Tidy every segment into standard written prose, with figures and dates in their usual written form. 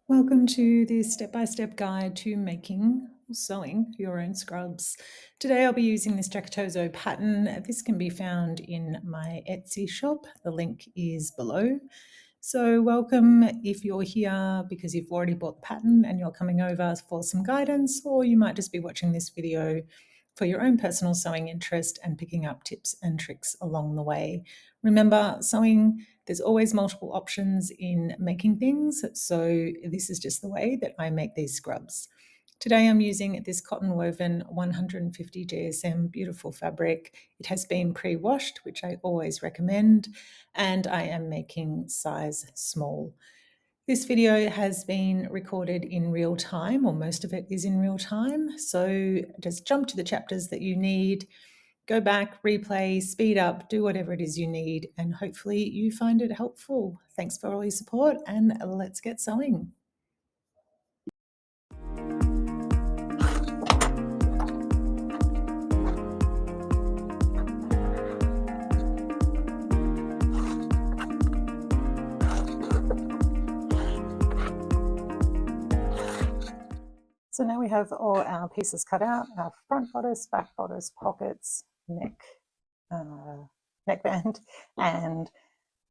Welcome to this step-by-step guide to making or sewing your own scrubs. Today I'll be using this Jacotoso pattern. This can be found in my Etsy shop. The link is below. So welcome if you're here because you've already bought the pattern and you're coming over for some guidance, or you might just be watching this video for your own personal sewing interest and picking up tips and tricks along the way. Remember, sewing, there's always multiple options in making things, so this is just the way that I make these scrubs. Today I'm using this cotton woven 150 GSM beautiful fabric. It has been pre-washed, which I always recommend, and I am making size small. This video has been recorded in real time, or most of it is in real time, so just jump to the chapters that you need, go back, replay, speed up, do whatever it is you need, and hopefully you find it helpful. Thanks for all your support, and let's get sewing. So now we have all our pieces cut out, our front bodice, back bodice, pockets, neckband, and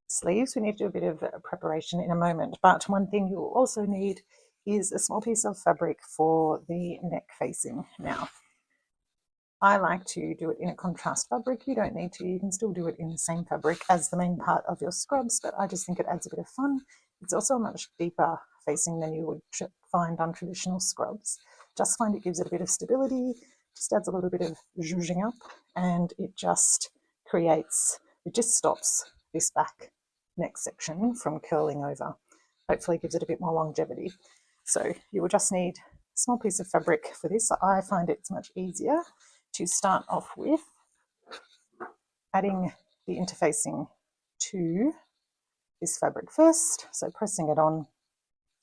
sleeves. We need to do a bit of preparation in a moment, but one thing you will also need is a small piece of fabric for the neck facing. Now, I like to do it in a contrast fabric. You don't need to, you can still do it in the same fabric as the main part of your scrubs, but I just think it adds a bit of fun. It's also a much deeper facing than you would find on traditional scrubs. Just find it gives it a bit of stability, just adds a little bit of zhuzhing up, and it just stops this back neck section from curling over. Hopefully gives it a bit more longevity. So you will just need a small piece of fabric for this. I find it's much easier to start off with adding the interfacing to this fabric first, so pressing it on,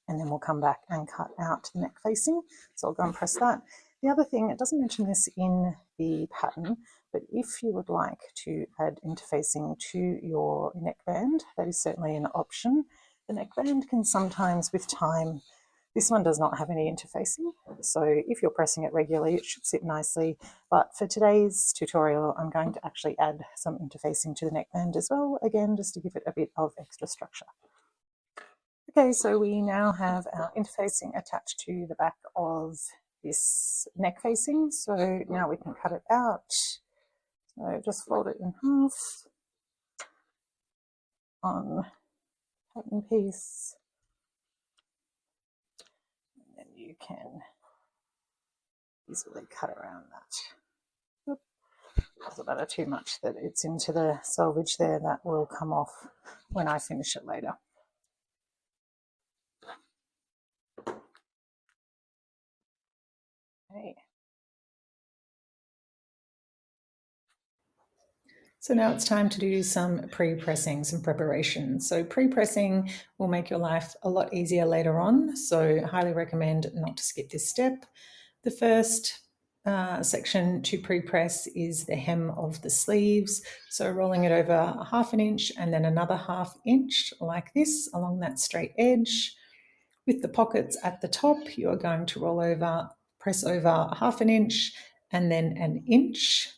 and then we'll come back and cut out the neck facing. So I'll go and press that. The other thing, it doesn't mention this in the pattern, but if you would like to add interfacing to your neckband, that is certainly an option. The neckband can sometimes, with time, this one does not have any interfacing, so if you're pressing it regularly, it should sit nicely. But for today's tutorial, I'm going to actually add some interfacing to the neckband as well, again, just to give it a bit of extra structure. Okay, so we now have our interfacing attached to the back of this neck facing, so now we can cut it out. So just fold it in half on pattern piece, and then you can easily cut around that. Doesn't matter too much that it's into the selvage there, that will come off when I finish it later. Okay. So now it's time to do some pre-pressing, some preparation. So pre-pressing will make your life a lot easier later on, so highly recommend not to skip this step. The first section to pre-press is the hem of the sleeves, so rolling it over 1/2 inch and then another 1/2 inch like this along that straight edge. With the pockets at the top, you are going to press over 1/2 inch and then 1 inch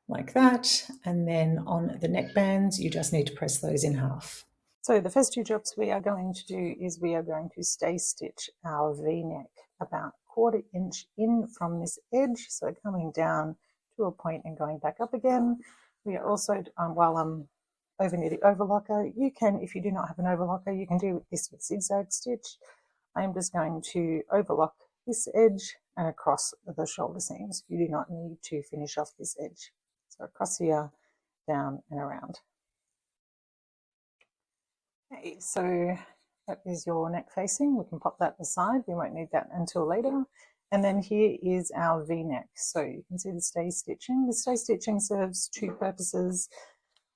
like that, and then on the neckbands you just need to press those in half. So the first two jobs we are going to do is we are going to stay stitch our V-neck about 1/4 inch in from this edge, so coming down to a point and going back up again. We are also, while I'm over near the overlocker, you can, if you do not have an overlocker, you can do this with zigzag stitch. I'm just going to overlock this edge and across the shoulder seams. You do not need to finish off this edge. So across here, down and around. Okay, so that is your neck facing. We can pop that aside. We won't need that until later. And then here is our V-neck. So you can see the stay stitching. The stay stitching serves two purposes.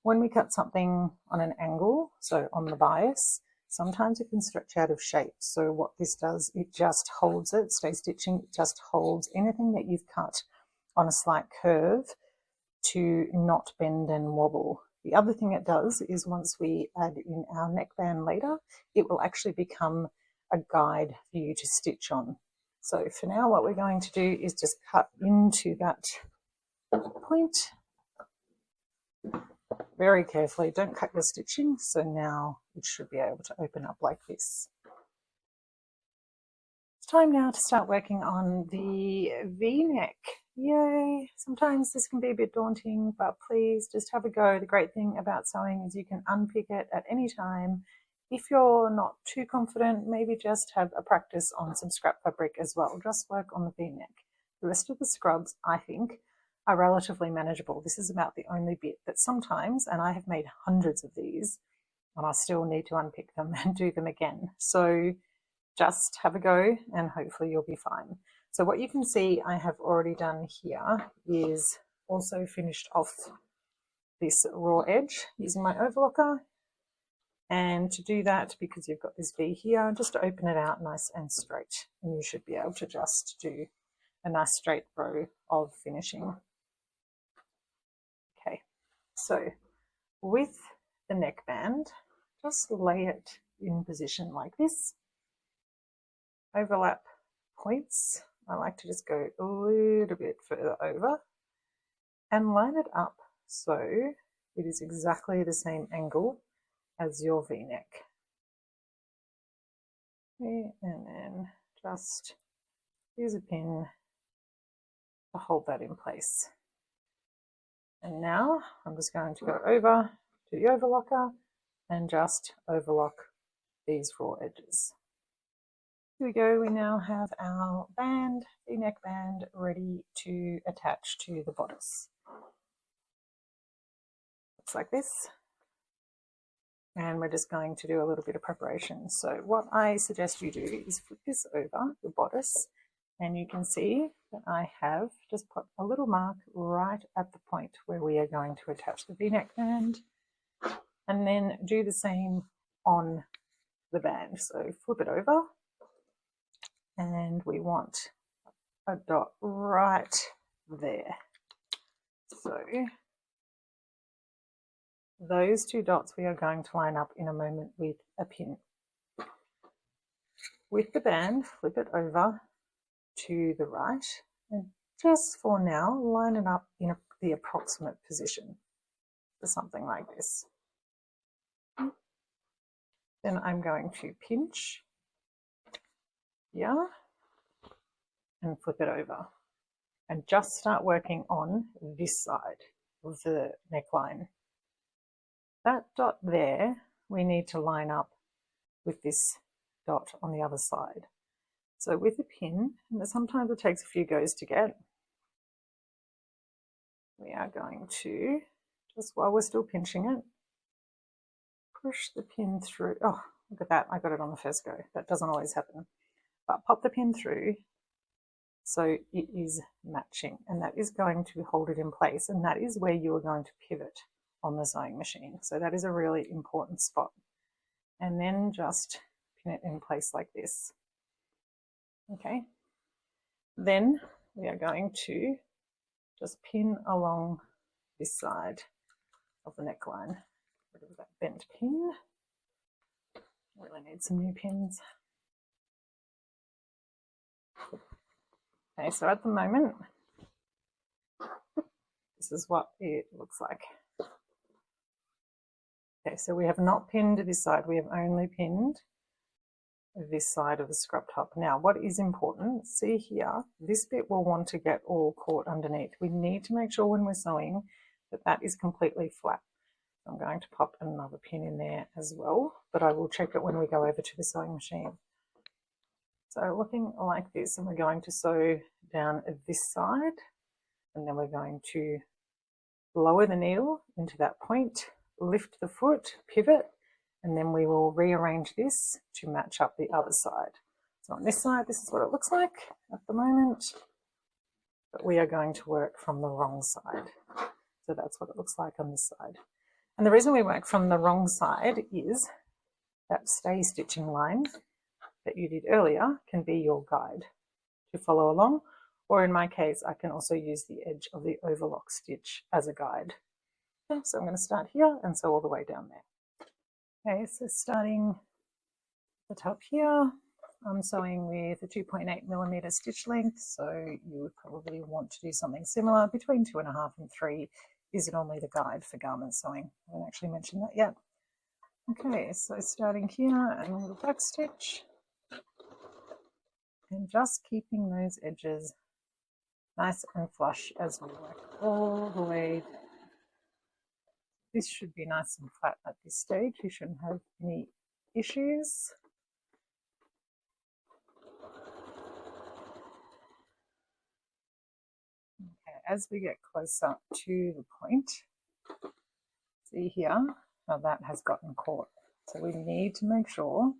When we cut something on an angle, so on the bias, sometimes it can stretch out of shape. So what this does, it just holds it. Stay stitching just holds anything that you've cut on a slight curve to not bend and wobble. The other thing it does is once we add in our neckband later, it will actually become a guide for you to stitch on. So for now, what we're going to do is just cut into that point very carefully. Don't cut your stitching. So now it should be able to open up like this. It's time now to start working on the V-neck. Yay! Sometimes this can be a bit daunting, but please just have a go. The great thing about sewing is you can unpick it at any time. If you're not too confident, maybe just have a practice on some scrap fabric as well. Just work on the V-neck. The rest of the scrubs, I think, are relatively manageable. This is about the only bit that sometimes, and I have made hundreds of these, and I still need to unpick them and do them again. So just have a go and hopefully you'll be fine. So what you can see I have already done here is also finished off this raw edge using my overlocker. And to do that, because you've got this V here, just to open it out nice and straight, and you should be able to just do a nice straight row of finishing. Okay, so with the neckband, just lay it in position like this. Overlap points. I like to just go a little bit further over and line it up so it is exactly the same angle as your V-neck. Okay, and then just use a pin to hold that in place. And now I'm just going to go over to the overlocker and just overlock these raw edges. Here we go, we now have our band, V-neck band, ready to attach to the bodice. Looks like this. And we're just going to do a little bit of preparation. So what I suggest you do is flip this over the bodice, and you can see that I have just put a little mark right at the point where we are going to attach the V-neck band, and then do the same on the band. So flip it over, and we want a dot right there. So those two dots we are going to line up in a moment with a pin. With the band, flip it over to the right, and just for now, line it up in the approximate position for something like this. Then I'm going to pinch here and flip it over, and just start working on this side of the neckline. That dot there, we need to line up with this dot on the other side. So with a pin, and sometimes it takes a few goes to get, we are going to, just while we're still pinching it, push the pin through. Oh, look at that, I got it on the first go. That doesn't always happen. But pop the pin through so it is matching, and that is going to hold it in place, and that is where you are going to pivot on the sewing machine. So that is a really important spot. And then just pin it in place like this. Okay. Then we are going to just pin along this side of the neckline. Rid of that bent pin. Really need some new pins. Okay, so at the moment, this is what it looks like. Okay, so we have not pinned this side, we have only pinned this side of the scrub top. Now, what is important, see here, this bit will want to get all caught underneath. We need to make sure when we're sewing that that is completely flat. I'm going to pop another pin in there as well, but I will check it when we go over to the sewing machine. So looking like this, and we're going to sew down this side, and then we're going to lower the needle into that point, lift the foot, pivot, and then we will rearrange this to match up the other side. So on this side, this is what it looks like at the moment, but we are going to work from the wrong side. So that's what it looks like on this side. And the reason we work from the wrong side is that stay stitching line that you did earlier can be your guide to follow along, or in my case, I can also use the edge of the overlock stitch as a guide. Okay, so I'm going to start here and sew all the way down there. Okay, so starting at the top here, I'm sewing with a 2.8mm stitch length, so you would probably want to do something similar. Between 2.5 and 3 is normally the guide for garment sewing. I haven't actually mentioned that yet. Okay, so starting here and a little back stitch, and just keeping those edges nice and flush as we work all the way down. This should be nice and flat at this stage. You shouldn't have any issues. Okay, as we get closer to the point, see here how that has gotten caught. So we need to make sure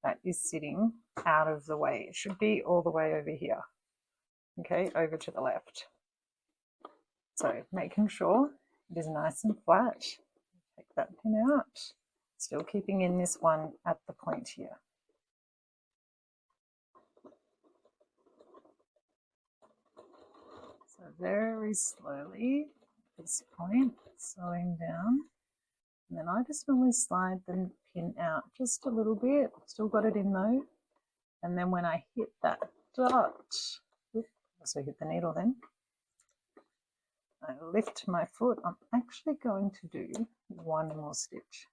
that is sitting out of the way. It should be all the way over here. Okay, over to the left. So making sure it is nice and flat. Take that pin out, still keeping in this one at the point here. So very slowly at this point, sewing down. And then I just normally slide the pin out just a little bit. Still got it in though. And then when I hit that dot, also hit the needle then, I lift my foot. I'm actually going to do one more stitch.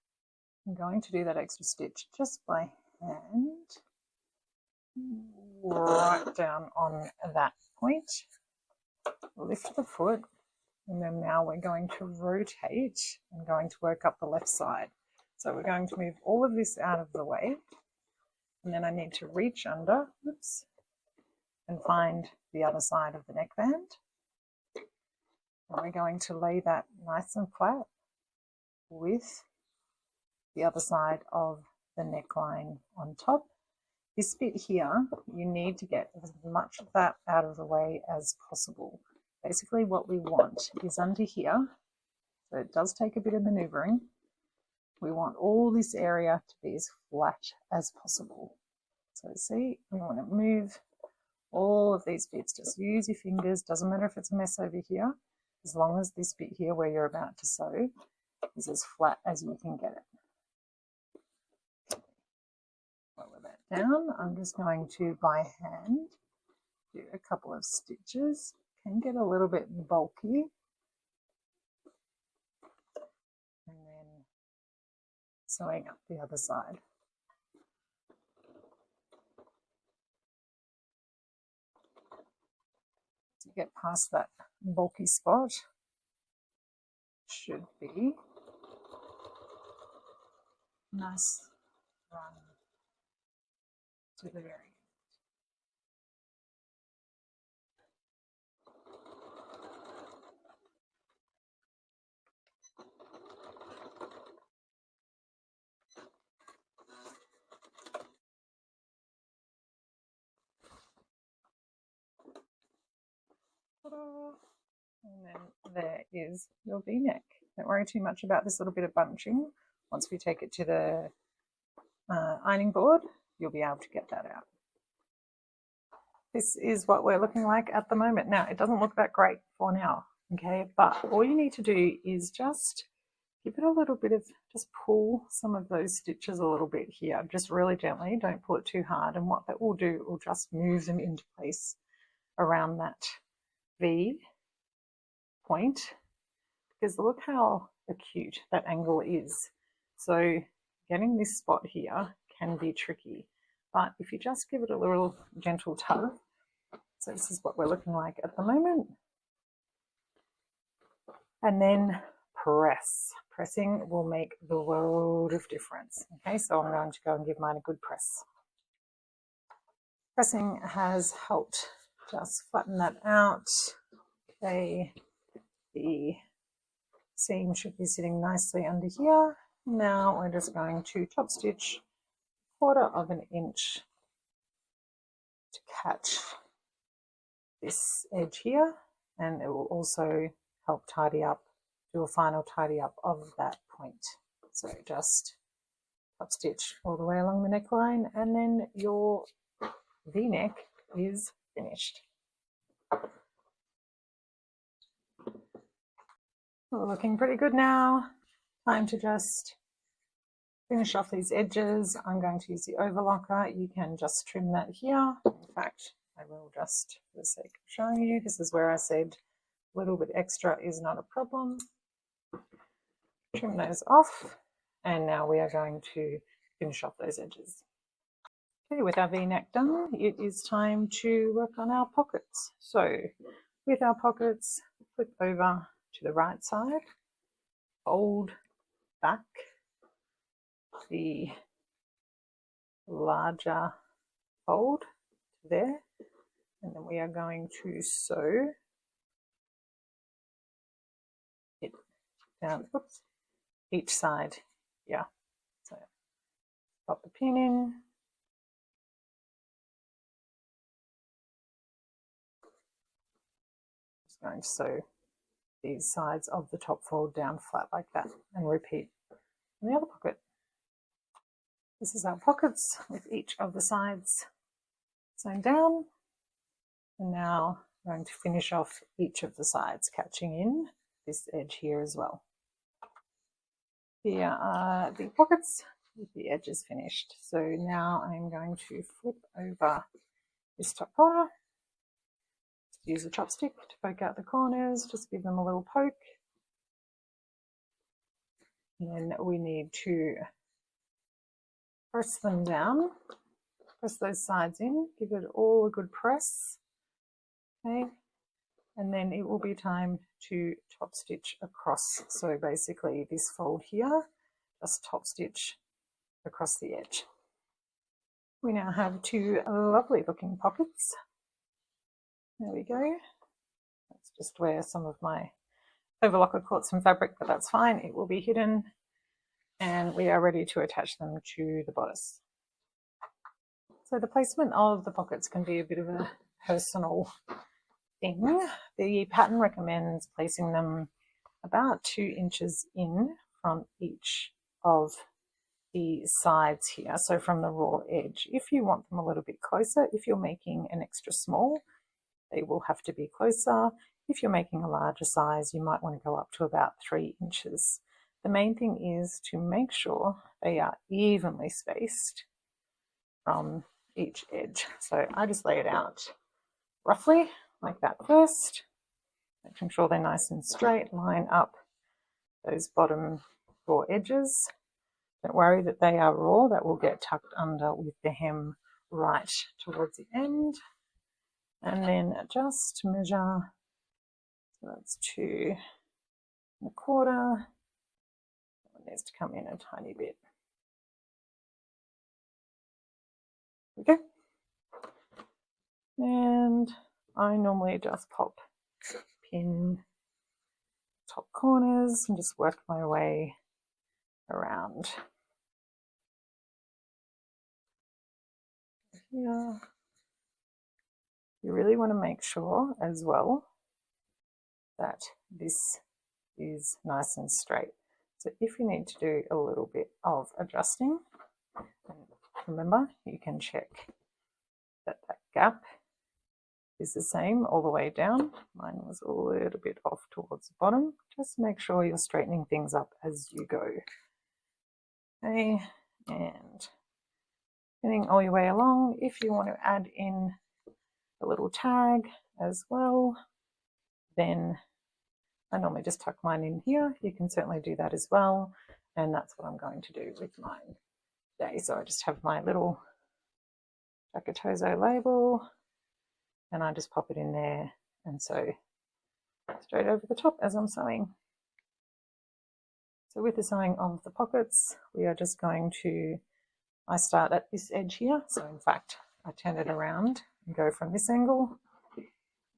I'm going to do that extra stitch just by hand, right down on that point. Lift the foot, and then now we're going to rotate and going to work up the left side. So we're going to move all of this out of the way, and then I need to reach under, oops, and find the other side of the neckband. And we're going to lay that nice and flat with the other side of the neckline on top. This bit here, you need to get as much of that out of the way as possible. Basically what we want is under here, so it does take a bit of maneuvering. We want all this area to be as flat as possible. So see, I'm going to move all of these bits. Just use your fingers, doesn't matter if it's a mess over here, as long as this bit here where you're about to sew is as flat as you can get it. Lower that down. I'm just going to, by hand, do a couple of stitches. Can get a little bit bulky. And then sewing up the other side. To get past that bulky spot, should be nice run to the very end. And then there is your V-neck. Don't worry too much about this little bit of bunching. Once we take it to the ironing board, you'll be able to get that out. This is what we're looking like at the moment. Now, it doesn't look that great for now, okay? But all you need to do is just give it a little bit of, just pull some of those stitches a little bit here, just really gently. Don't pull it too hard. And what that will do, it will just move them into place around that V point, because look how acute that angle is. So getting this spot here can be tricky, but if you just give it a little gentle tug, so this is what we're looking like at the moment, and then press. Pressing will make the world of difference. Okay, so I'm going to go and give mine a good press. Pressing has helped just flatten that out. Okay, the seam should be sitting nicely under here. Now we're just going to top stitch 1/4 of an inch to catch this edge here, and it will also help tidy up, do a final tidy up of that point. So just top stitch all the way along the neckline, and then your V-neck is finished. We're looking pretty good now. Time to just Finish off these edges. I'm going to use the overlocker. You can just trim that here. In fact, I will just, for the sake of showing you, this is where I said a little bit extra is not a problem. Trim those off, and now we are going to finish off those edges. Okay, with our V-neck done, it is time to work on our pockets. So with our pockets, flip over to the right side, fold back the larger fold to there, and then we are going to sew it down, oops, each side. Yeah, so pop the pin in, just going to sew these sides of the top fold down flat like that, and repeat in the other pocket. This is our pockets with each of the sides sewn down, and now I'm going to finish off each of the sides, catching in this edge here as well. Here are the pockets with the edges finished. So now I'm going to flip over this top corner. Just use a chopstick to poke out the corners, just give them a little poke. And then we need to press them down, press those sides in, give it all a good press, okay, and then it will be time to top stitch across. So basically this fold here, just top stitch across the edge. We now have two lovely looking pockets. There we go. That's just where some of my overlocker caught some fabric, but that's fine, it will be hidden. And we are ready to attach them to the bodice. So the placement of the pockets can be a bit of a personal thing. The pattern recommends placing them about 2 inches in from each of the sides here, so from the raw edge. If you want them a little bit closer, if you're making an extra small, they will have to be closer. If you're making a larger size, you might want to go up to about 3 inches. The main thing is to make sure they are evenly spaced from each edge. So I just lay it out roughly like that first, making sure they're nice and straight, line up those bottom raw edges. Don't worry that they are raw, that will get tucked under with the hem right towards the end. And then just measure, so that's 2 1/4. Needs to come in a tiny bit. Okay. And I normally just pop pin top corners and just work my way around here. You really want to make sure as well that this is nice and straight. So if you need to do a little bit of adjusting, remember you can check that that gap is the same all the way down. Mine was a little bit off towards the bottom. Just make sure you're straightening things up as you go. Okay, and getting all your way along. If you want to add in a little tag as well, then I normally just tuck mine in here. You can certainly do that as well. And that's what I'm going to do with mine today. So I just have my little Jacotoso label and I just pop it in there and sew straight over the top as I'm sewing. So with the sewing of the pockets, we are just going to, I start at this edge here. So in fact, I turn it around and go from this angle,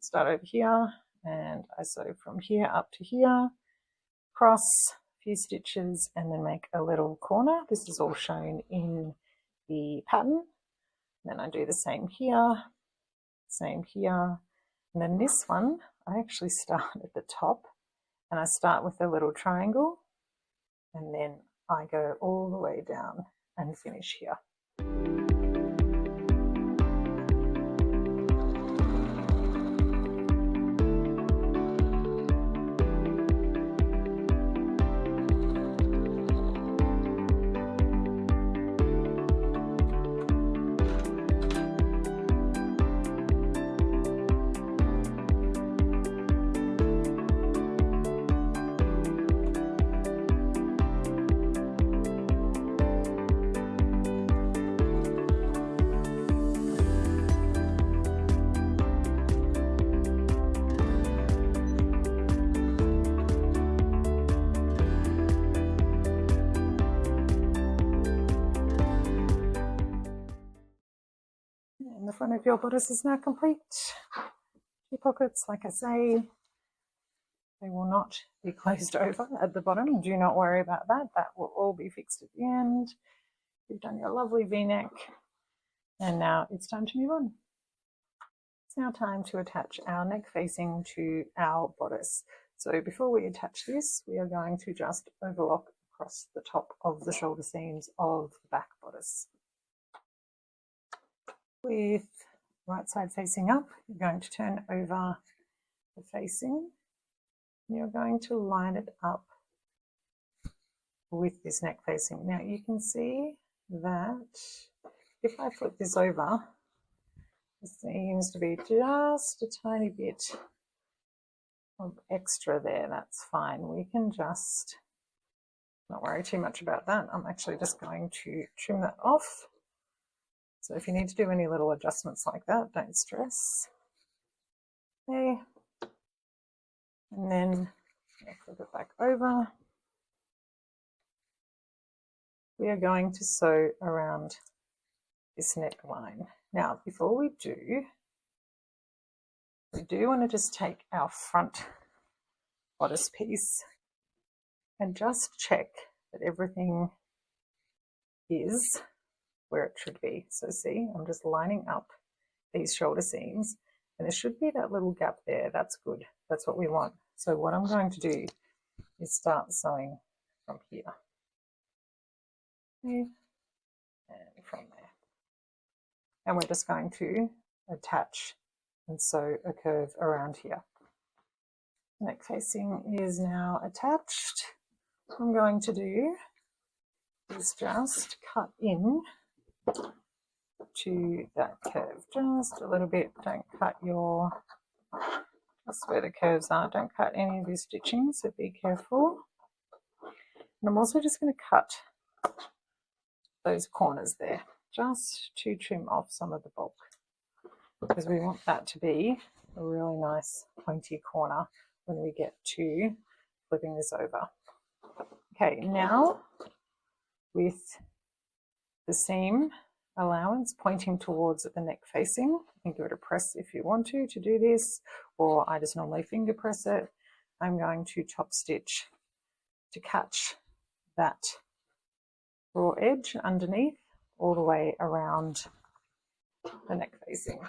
start over here, and I sew from here up to here, cross a few stitches, and then make a little corner. This is all shown in the pattern. Then I do the same here, and then this one, I actually start at the top, and I start with a little triangle, and then I go all the way down and finish here. And the front of your bodice is now complete. Your pockets, like I say, they will not be closed over at the bottom. Do not worry about that. That will all be fixed at the end. You've done your lovely V-neck. And now it's time to move on. It's now time to attach our neck facing to our bodice. So before we attach this, we are going to just overlock across the top of the shoulder seams of the back bodice. With right side facing up, you're going to turn over the facing. You're going to line it up with this neck facing. Now you can see that if I flip this over, it seems to be just a tiny bit of extra there. That's fine. We can just not worry too much about that. I'm actually just going to trim that off. So if you need to do any little adjustments like that, don't stress. Okay. And then flip it back over. We are going to sew around this neckline. Now, before we do want to just take our front bodice piece and just check that everything is where it should be. So see, I'm just lining up these shoulder seams, and there should be that little gap there. That's good. That's what we want. So what I'm going to do is start sewing from here. Okay. And from there. And we're just going to attach and sew a curve around here. Neck facing is now attached. What I'm going to do is just cut in to that curve just a little bit. Don't cut your, just where the curves are, don't cut any of your stitching, so be careful. And I'm also just going to cut those corners there just to trim off some of the bulk, because we want that to be a really nice pointy corner when we get to flipping this over. Okay, now with the seam allowance pointing towards the neck facing, you can give it a press if you want to do this, or I just normally finger press it. I'm going to top stitch to catch that raw edge underneath all the way around the neck facing.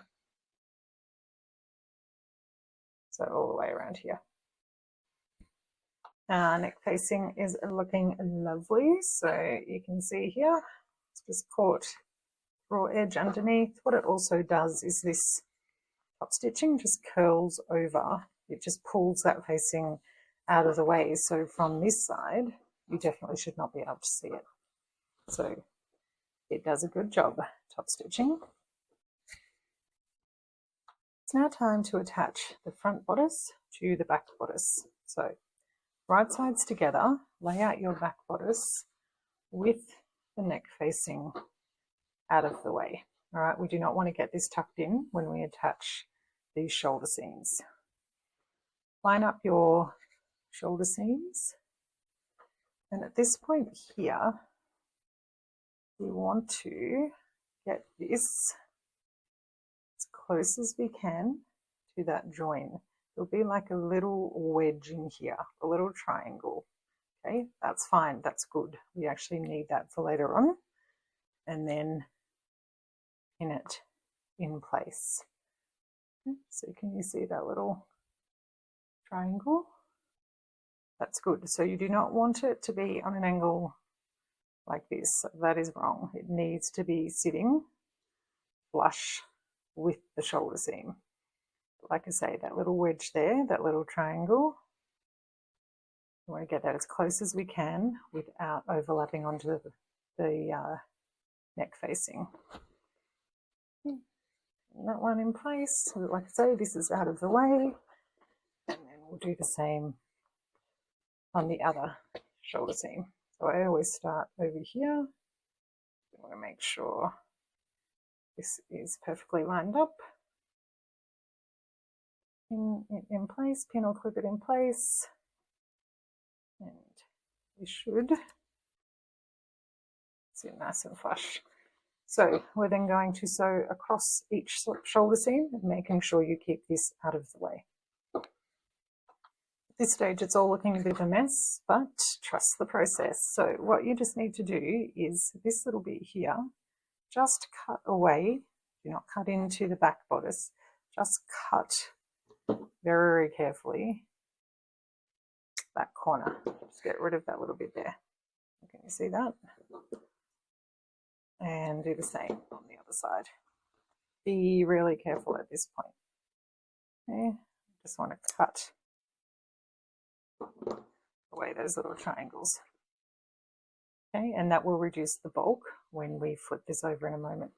So all the way around here. Neck facing is looking lovely. So you can see here, it's just caught raw edge underneath. What it also does is this top stitching just curls over. It just pulls that facing out of the way. So from this side, you definitely should not be able to see it. So it does a good job top stitching. It's now time to attach the front bodice to the back bodice. So right sides together, lay out your back bodice with the neck facing out of the way. All right, we do not want to get this tucked in when we attach these shoulder seams. Line up your shoulder seams, and at this point here, we want to get this as close as we can to that join. There'll be like a little wedge in here, a little triangle. Okay, that's fine, that's good. We actually need that for later on. And then pin it in place. Okay, so can you see that little triangle? That's good. So you do not want it to be on an angle like this. That is wrong. It needs to be sitting flush with the shoulder seam. Like I say, that little wedge there, that little triangle, we want to get that as close as we can without overlapping onto the neck facing. That one in place. So like I say, this is out of the way, and then we'll do the same on the other shoulder seam. So I always start over here. I want to make sure this is perfectly lined up. Pin it in place, pin or clip it in place, and we should see it nice and flush. So we're then going to sew across each shoulder seam, making sure you keep this out of the way. At this stage, it's all looking a bit of a mess, but trust the process. So what you just need to do is this little bit here, just cut away. Do not cut into the back bodice. Just cut very carefully that corner. Just get rid of that little bit there. Can you see that? And do the same on the other side. Be really careful at this point. Okay, just want to cut away those little triangles. Okay, and that will reduce the bulk when we flip this over in a moment.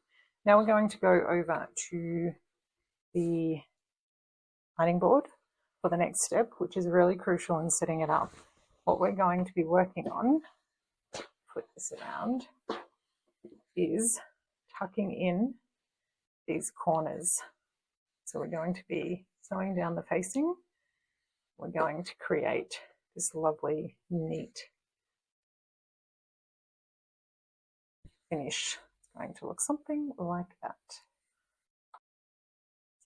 Now we're going to go over to the ironing board for the next step, which is really crucial in setting it up. What we're going to be working on, flip this around, is tucking in these corners. So we're going to be sewing down the facing. We're going to create this lovely, neat finish. It's going to look something like that.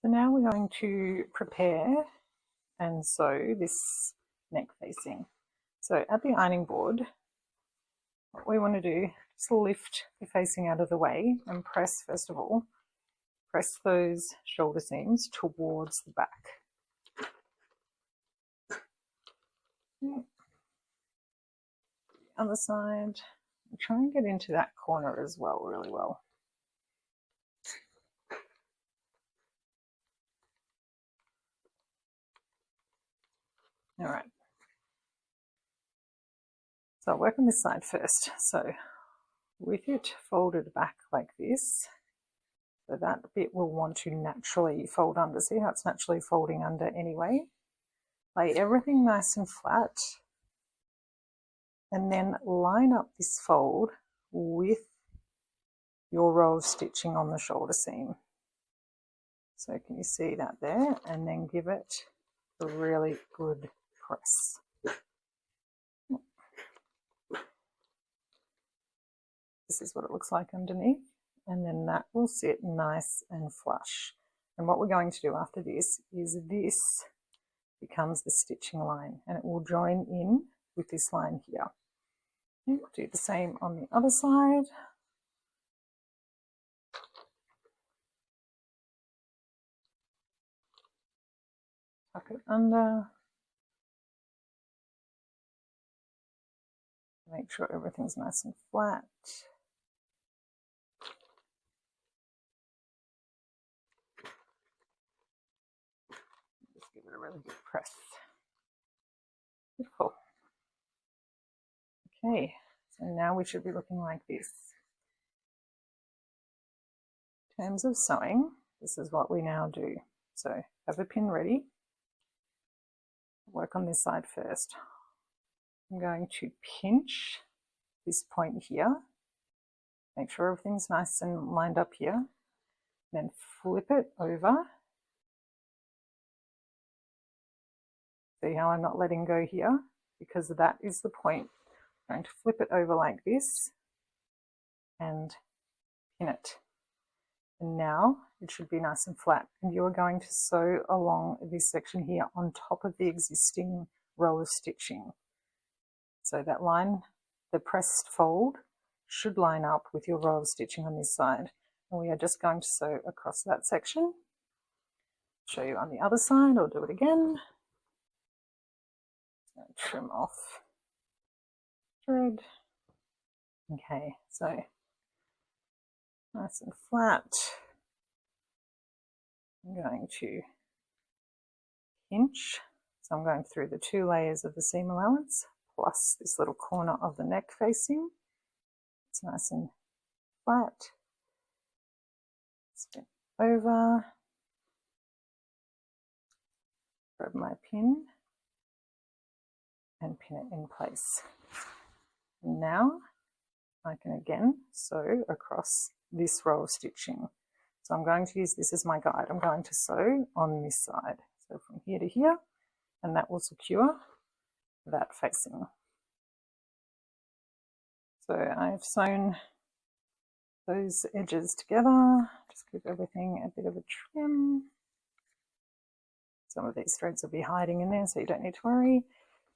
So now we're going to prepare and sew this neck facing. So at the ironing board, what we want to do is lift the facing out of the way and press, first of all, press those shoulder seams towards the back. The other side, try and get into that corner as well, really well. All right. So I'll work on this side first. So with it folded back like this, so that bit will want to naturally fold under. See how it's naturally folding under anyway? Lay everything nice and flat, and then line up this fold with your row of stitching on the shoulder seam. So can you see that there? And then give it a really good press. This is what it looks like underneath, and then that will sit nice and flush. And what we're going to do after this is this becomes the stitching line, and it will join in with this line here. And we'll do the same on the other side. Tuck it under. Make sure everything's nice and flat. Just give it a really good press. Beautiful. Okay, so now we should be looking like this. In terms of sewing, this is what we now do. So have a pin ready. Work on this side first. I'm going to pinch this point here. Make sure everything's nice and lined up here. Then flip it over. See how I'm not letting go here? Because that is the point. I'm going to flip it over like this and pin it. And now it should be nice and flat. And you are going to sew along this section here on top of the existing row of stitching. So that line, the pressed fold, should line up with your row of stitching on this side. And we are just going to sew across that section. Show you on the other side, I'll do it again. Trim off thread. Okay, so nice and flat. I'm going to pinch. So I'm going through the 2 layers of the seam allowance plus this little corner of the neck facing. It's nice and flat. Spin over. Grab my pin and pin it in place. Now I can again sew across this row of stitching. So I'm going to use this as my guide. I'm going to sew on this side. So from here to here, and that will secure that facing. So I've sewn those edges together. Just give everything a bit of a trim. Some of these threads will be hiding in there, so you don't need to worry.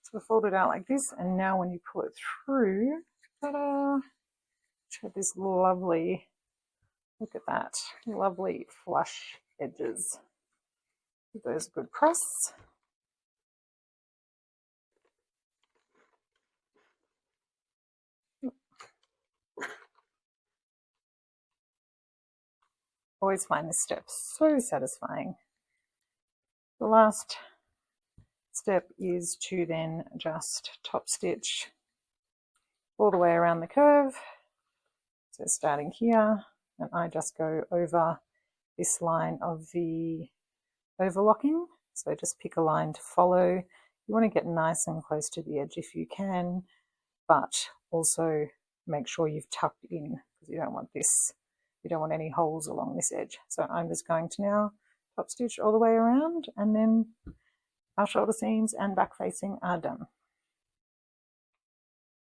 So we'll fold it out like this, and now when you pull it through, ta-da! Have this lovely, look at that, lovely flush edges. Give those a good press. Always find this step so satisfying. The last step is to then just top stitch all the way around the curve. So starting here, and I just go over this line of the overlocking. So just pick a line to follow. You want to get nice and close to the edge if you can, but also make sure you've tucked in, because you don't want this, you don't want any holes along this edge. So I'm just going to now top stitch all the way around, and then our shoulder seams and back facing are done.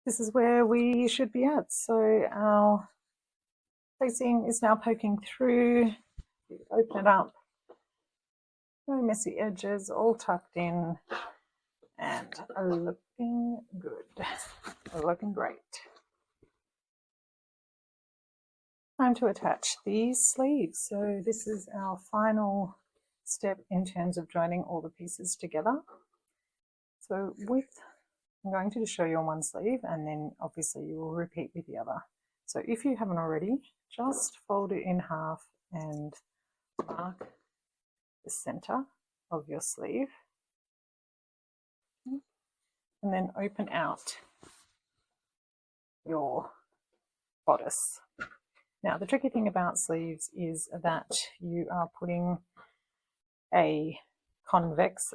This is where we should be at. So our facing is now poking through. You open it up, no messy edges, all tucked in, and looking good, looking great. Time to attach these sleeves. So this is our final step in terms of joining all the pieces together. So I'm going to show you on one sleeve, and then obviously you will repeat with the other. So if you haven't already, just fold it in half and mark the center of your sleeve, and then open out your bodice. Now, the tricky thing about sleeves is that you are putting a convex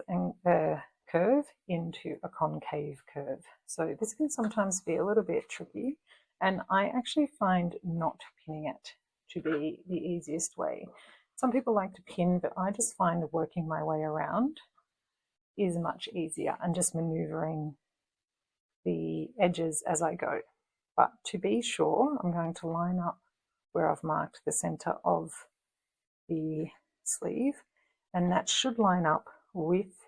curve into a concave curve. So this can sometimes be a little bit tricky, and I actually find not pinning it to be the easiest way. Some people like to pin, but I just find working my way around is much easier, and just maneuvering the edges as I go. But to be sure, I'm going to line up where I've marked the center of the sleeve, and that should line up with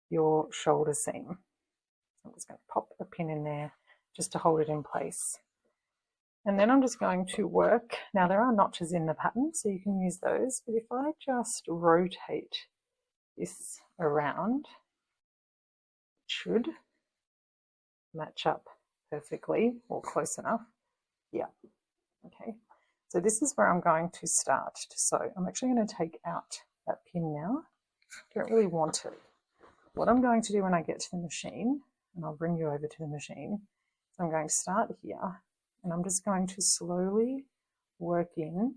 your shoulder seam. I'm just going to pop a pin in there just to hold it in place. And then I'm just going to work. Now there are notches in the pattern, so you can use those, but if I just rotate this around, it should match up perfectly, or close enough. Yeah, okay. So this is where I'm going to start to sew. I'm actually going to take out that pin now. I don't really want it. What I'm going to do when I get to the machine, and I'll bring you over to the machine, so I'm going to start here, and I'm just going to slowly work in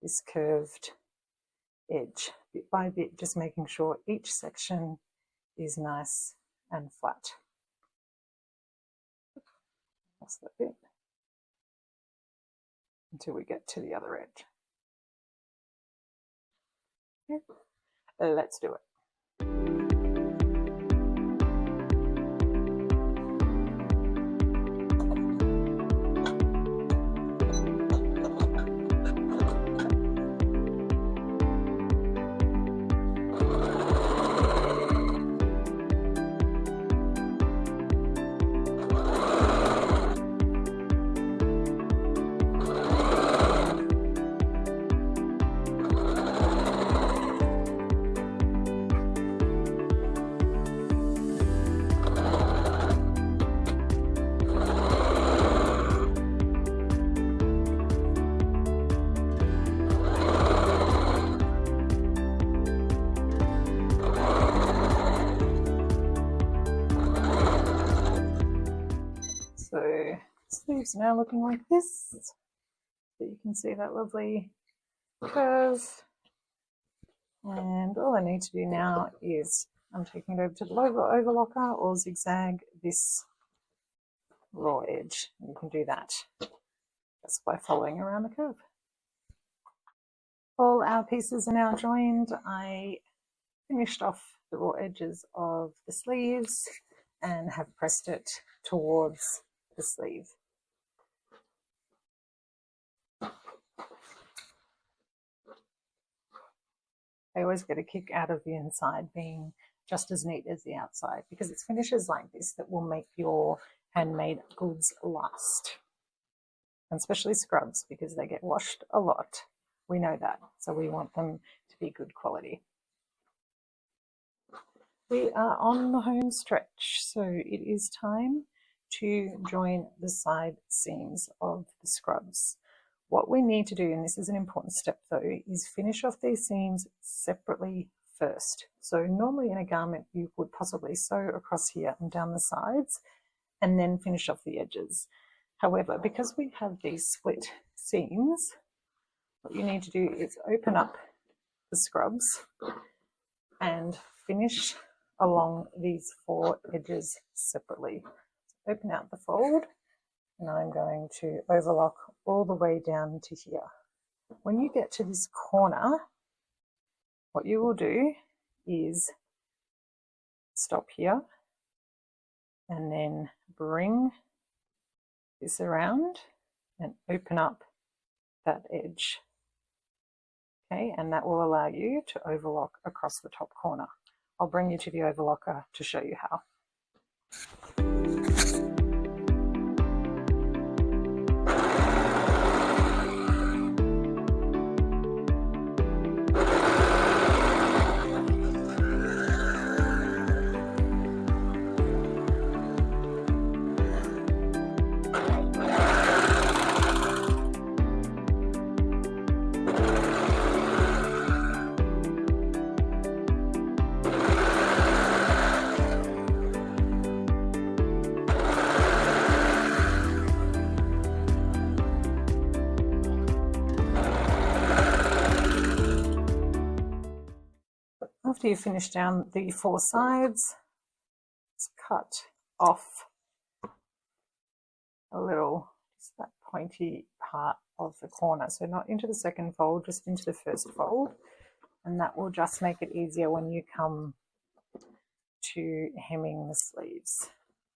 this curved edge, bit by bit, just making sure each section is nice and flat. That's that bit until we get to the other edge. Okay. Let's do it. So sleeves now looking like this. So you can see that lovely curve. And all I need to do now is I'm taking it over to the overlocker or zigzag this raw edge. You can do that just by following around the curve. All our pieces are now joined. I finished off the raw edges of the sleeves and have pressed it towards the sleeve. I always get a kick out of the inside being just as neat as the outside, because it's finishes like this that will make your handmade goods last. And especially scrubs, because they get washed a lot. We know that, so we want them to be good quality. We are on the home stretch, so it is time to join the side seams of the scrubs. What we need to do, and this is an important step though, is finish off these seams separately first. So normally in a garment you would possibly sew across here and down the sides and then finish off the edges. However, because we have these split seams, what you need to do is open up the scrubs and finish along these 4 edges separately. So open out the fold, and I'm going to overlock all the way down to here. When you get to this corner, what you will do is stop here and then bring this around and open up that edge. Okay, and that will allow you to overlock across the top corner. I'll bring you to the overlocker to show you how. After you finish down the 4 sides, let's cut off a little, just that pointy part of the corner. So not into the second fold, just into the first fold. And that will just make it easier when you come to hemming the sleeves.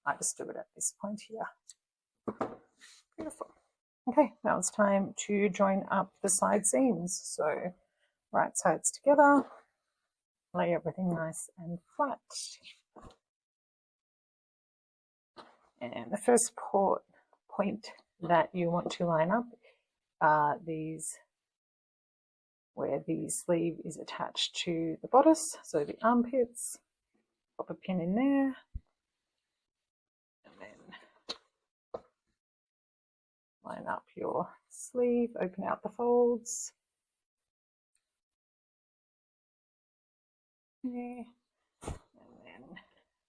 I just do it at this point here. Beautiful. Okay, now it's time to join up the side seams. So right sides together. Lay everything nice and flat. And the first point that you want to line up are these, where the sleeve is attached to the bodice, so the armpits. Pop a pin in there, and then line up your sleeve, open out the folds. And then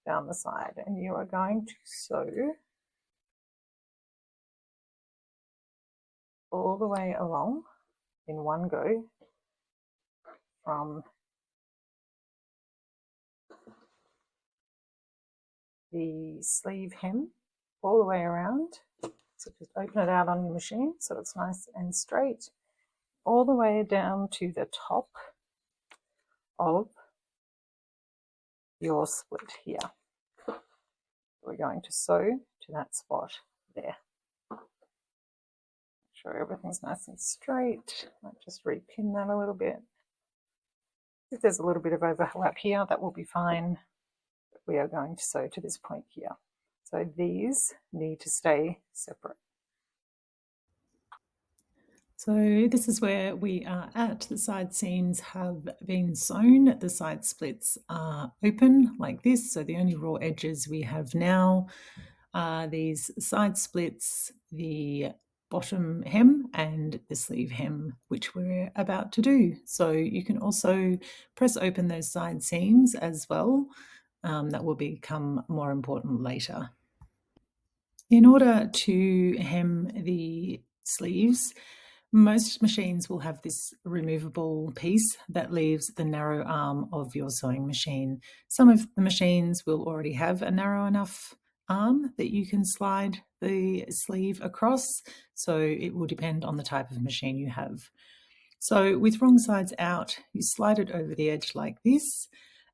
down the side, and you are going to sew all the way along in one go from the sleeve hem all the way around. So just open it out on your machine so it's nice and straight, all the way down to the top of your split here. We're going to sew to that spot there. Make sure everything's nice and straight. Might just repin that a little bit. If there's a little bit of overlap here, that will be fine. But we are going to sew to this point here. So these need to stay separate. So this is where we are at. The side seams have been sewn. The side splits are open like this. So the only raw edges we have now are these side splits, the bottom hem and the sleeve hem, which we're about to do. So you can also press open those side seams as well. That will become more important later. In order to hem the sleeves, most machines will have this removable piece that leaves the narrow arm of your sewing machine. Some of the machines will already have a narrow enough arm that you can slide the sleeve across, so it will depend on the type of machine you have. So with wrong sides out, you slide it over the edge like this,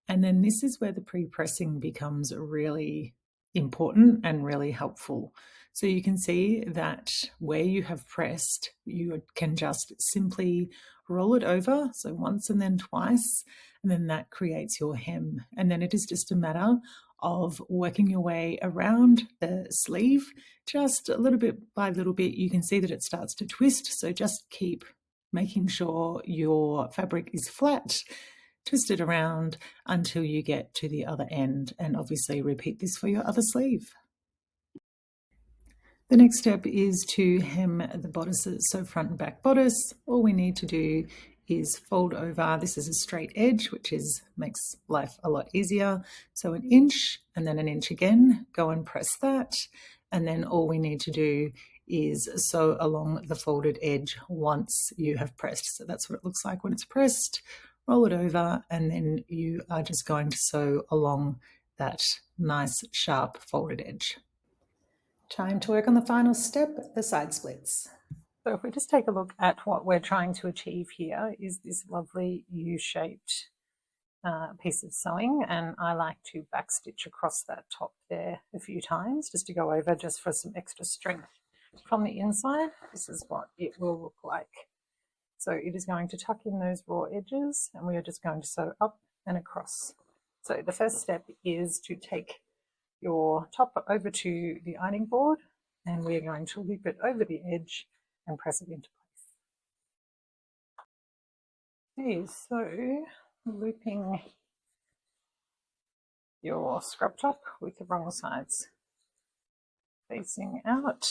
and then this is where the pre-pressing becomes really important and really helpful. So you can see that where you have pressed, you can just simply roll it over, so once and then twice, and then that creates your hem. And then it is just a matter of working your way around the sleeve, just a little bit by little bit. You can see that it starts to twist, so just keep making sure your fabric is flat, twist it around until you get to the other end, and obviously repeat this for your other sleeve. The next step is to hem the bodices, so front and back bodice. All we need to do is fold over. This is a straight edge, which makes life a lot easier. So 1 inch and then 1 inch again, go and press that. And then all we need to do is sew along the folded edge once you have pressed. So that's what it looks like when it's pressed. Roll it over, and then you are just going to sew along that nice sharp folded edge. Time to work on the final step, the side splits. So if we just take a look at what we're trying to achieve here is this lovely U-shaped piece of sewing, and I like to backstitch across that top there a few times just to go over, just for some extra strength from the inside. This is what it will look like. So it is going to tuck in those raw edges, and we are just going to sew up and across. So the first step is to take your top over to the ironing board, and we're going to loop it over the edge and press it into place. Okay, so looping your scrub top with the wrong sides facing out.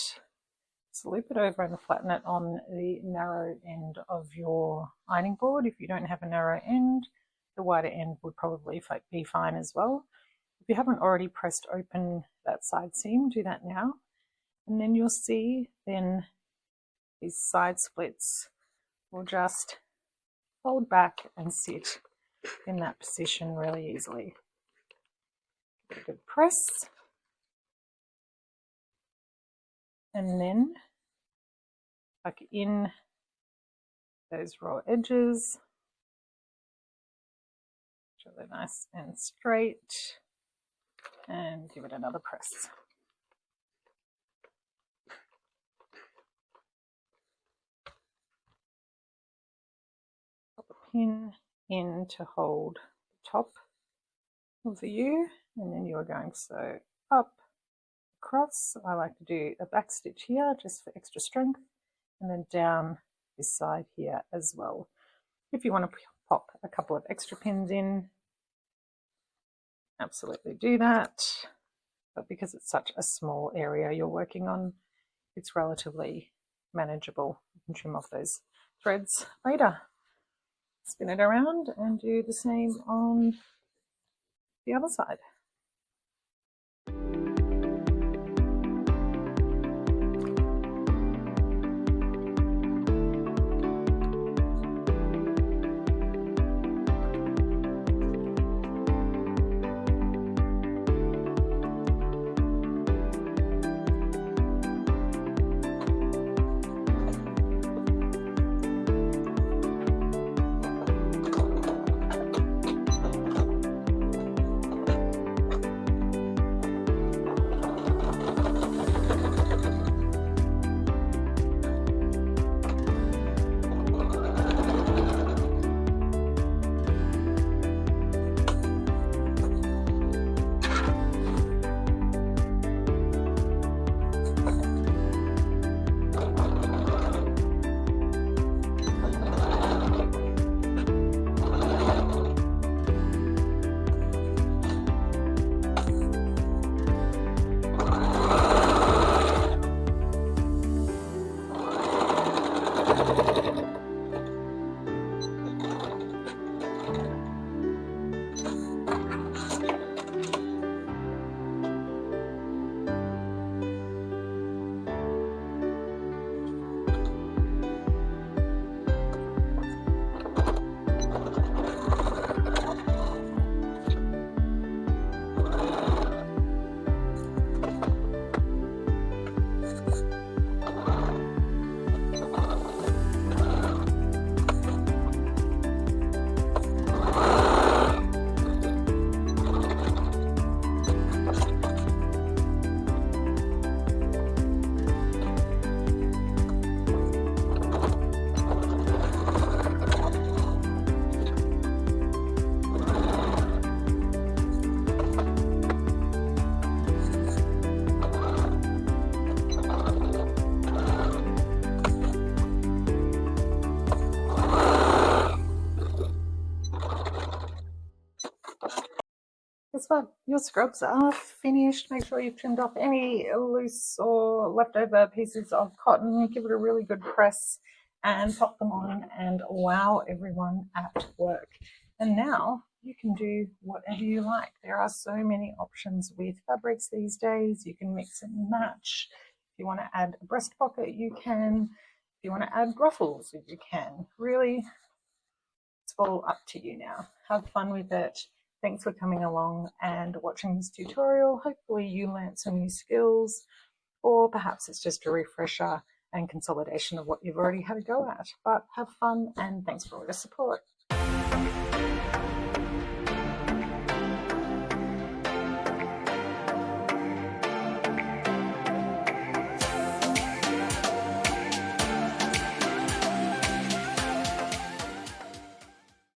So loop it over and flatten it on the narrow end of your ironing board. If you don't have a narrow end, the wider end would probably be fine as well. If you haven't already pressed open that side seam, do that now. And then you'll see then these side splits will just fold back and sit in that position really easily. Give it a good press. And then tuck in those raw edges. Make sure they're nice and straight. And give it another press. Pop a pin in to hold the top of the U, and then you are going to sew up, across. I like to do a back stitch here just for extra strength, and then down this side here as well. If you want to pop a couple of extra pins in, absolutely do that, but because it's such a small area you're working on, it's relatively manageable. You can trim off those threads later. Spin it around and do the same on the other side. guess what? Your scrubs are finished. Make sure you've trimmed off any loose or leftover pieces of cotton. Give it a really good press and pop them on and wow everyone at work. And now you can do whatever you like. There are so many options with fabrics these days. You can mix and match. If you want to add a breast pocket, you can. If you want to add ruffles, you can. Really, it's all up to you now. Have fun with it. Thanks for coming along and watching this tutorial. Hopefully you learned some new skills, or perhaps it's just a refresher and consolidation of what you've already had a go at. But have fun and thanks for all your support.